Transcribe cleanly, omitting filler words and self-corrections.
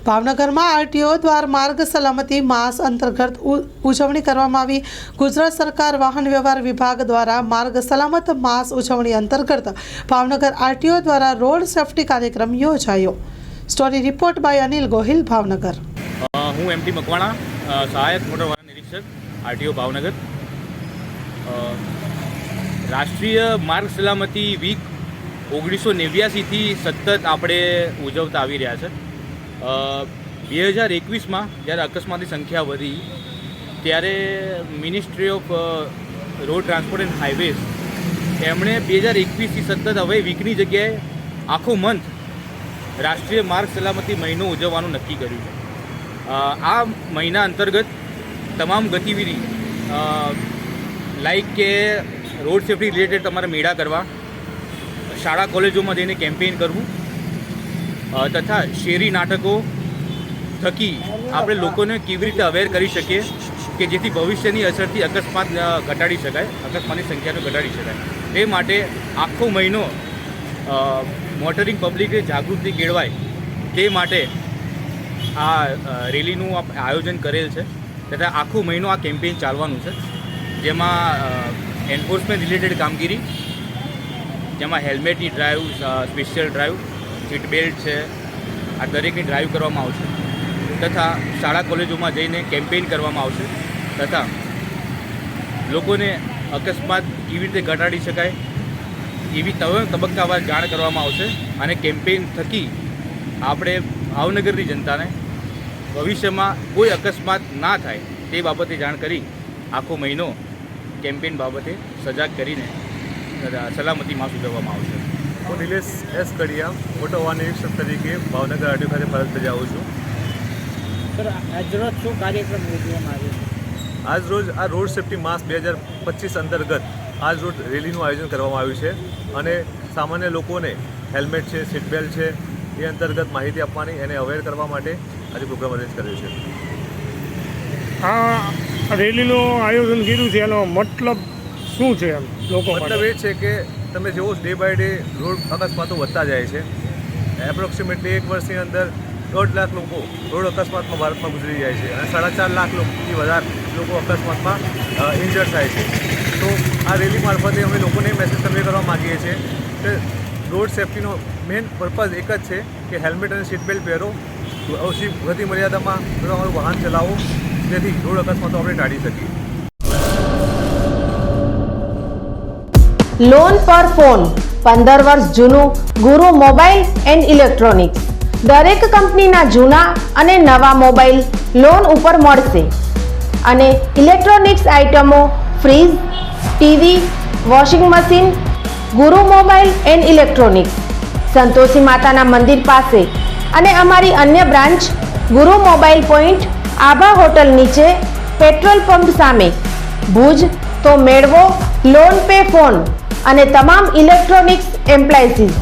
ભાવનગરમાં આરટીઓ દ્વારા માર્ગ સલામતી માસ અંતર્ગત ઉજવણી કરવામાં આવી। ગુજરાત સરકાર વાહન વ્યવહાર વિભાગ દ્વારા માર્ગ સલામત માસ ઉજવણી અંતર્ગત ભાવનગર આરટીઓ દ્વારા રોડ સેફટી કાર્યક્રમ યોજાયો। Story report by Anil Gohil, Bhavnagar. હું એમટી મકવાણા, સહાયક મોટર વાહન નિરીક્ષક, આરટીઓ ભાવનગર। રાષ્ટ્રીય માર્ગ સલામતી વીક 1989થી સતત આપણે ઉજવતા આવી રહ્યા છે। 2021માં જ્યારે અકસ્માતની સંખ્યા વધી ત્યારે ministry off road transport and highways એમણે 2021થી સતત હવે વીકની જગ્યાએ આખો મંથ રાષ્ટ્રીય માર્ગ સલામતી મહિનો ઉજવવાનું નક્કી કર્યું છે। આ મહિના અંતર્ગત તમામ ગતિવિધિ લાઈક કે રોડ સેફ્ટી રિલેટેડ તમારે મેળા કરવા, શાળા કોલેજોમાં જઈને કેમ્પેઇન કરવું તથા શેરી નાટકો થકી આપણે લોકોને કેવી રીતે અવેર કરી શકીએ કે જેથી ભવિષ્યની અસરથી અકસ્માત ઘટાડી શકાય, અકસ્માતની સંખ્યાને ઘટાડી શકાય। તે માટે આખો મહિનો મોટરિંગ પબ્લિકે જાગૃતિ કેળવાય તે માટે આ રેલીનું આયોજન કરેલ છે તથા આખો મહિનો આ કેમ્પેઇન ચાલવાનું છે, જેમાં એન્ફોર્સમેન્ટ રિલેટેડ કામગીરી, જેમાં હેલ્મેટની drive, special drive, seat belt છે, આ દરેકની ડ્રાઈવ કરવામાં આવશે તથા શાળા કોલેજોમાં જઈને કેમ્પેઇન કરવામાં આવશે તથા લોકોને અકસ્માત કેવી રીતે ઘટાડી શકાય એવી તબક્કાવાર જાણ કરવામાં આવશે। અને કેમ્પેઇન થકી આપણે ભાવનગરની જનતાને ભવિષ્યમાં કોઈ અકસ્માત ના થાય તે બાબતે જાણ કરી આખો મહિનો કેમ્પેઇન બાબતે સજાગ કરીને સલામતી માસ ઉજવવામાં આવશે। હું નિલેશ એસ કડિયા, મોટર વાહન નિરીક્ષક તરીકે ભાવનગર આરટીઓ ખાતે ફરજ બજાવું છું। સર, આજરોજ શું કાર્યક્રમ યોજવામાં આવ્યો છે? આજરોજ આ રોડ સેફ્ટી માસ 2025 અંતર્ગત આજરોજ રેલીનું આયોજન કરવામાં આવ્યું છે અને સામાન્ય લોકોને હેલ્મેટ છે, સીટ બેલ્ટ છે એ અંતર્ગત માહિતી આપવાની, એને અવેર કરવા માટે આજે પ્રોગ્રામ અરેન્જ કર્યો છે। આ રેલીનું આયોજન કર્યું છે, એનો મતલબ શું છે? એમ લોકો મતલબ એ છે કે તમે જેવો ડે બાય ડે રોડ અકસ્માતો વધતા જાય છે। એપ્રોક્સિમેટલી 1 વર્ષની અંદર 1.5 લાખ લોકો રોડ અકસ્માતમાં ભારતમાં ગુજરી જાય છે અને 4.5 લાખ લોકોથી વધારે લોકો અકસ્માતમાં ઇન્જર્ડ થાય છે। તો આ રેલી મારફતે અમે લોકોને મેસેજ કન્વે કરવા માગીએ છીએ કે રોડ સેફ્ટીનો મેઇન પર્પઝ એક જ છે કે હેલ્મેટ અને સીટ બેલ્ટ પહેરો, ઓછી ગતિ મર્યાદામાં તમારું વાહન ચલાવો, જેથી રોડ અકસ્માતો આપણે ટાળી શકીએ। લોન પર ફોન 15 વર્ષ જૂનું ગુરુ મોબાઈલ એન્ડ ઇલેક્ટ્રોનિક્સ દરેક કંપનીના જૂના અને નવા મોબાઈલ લોન ઉપર મળશે અને ઇલેક્ટ્રોનિક્સ આઇટમો ફ્રીજ, ટીવી, વોશિંગ મશીન ગુરુ મોબાઈલ એન્ડ ઇલેક્ટ્રોનિક્સ, સંતોષી માતાના મંદિર પાસે અને અમારી અન્ય બ્રાન્ચ ગુરુ મોબાઈલ પોઈન્ટ, આભા હોટલ નીચે, પેટ્રોલ પંપ સામે, ભુજ। તો મેળવો લોન પે ફોન અને તમામ ઇલેક્ટ્રોનિક્સ એપ્લાયન્સીસ।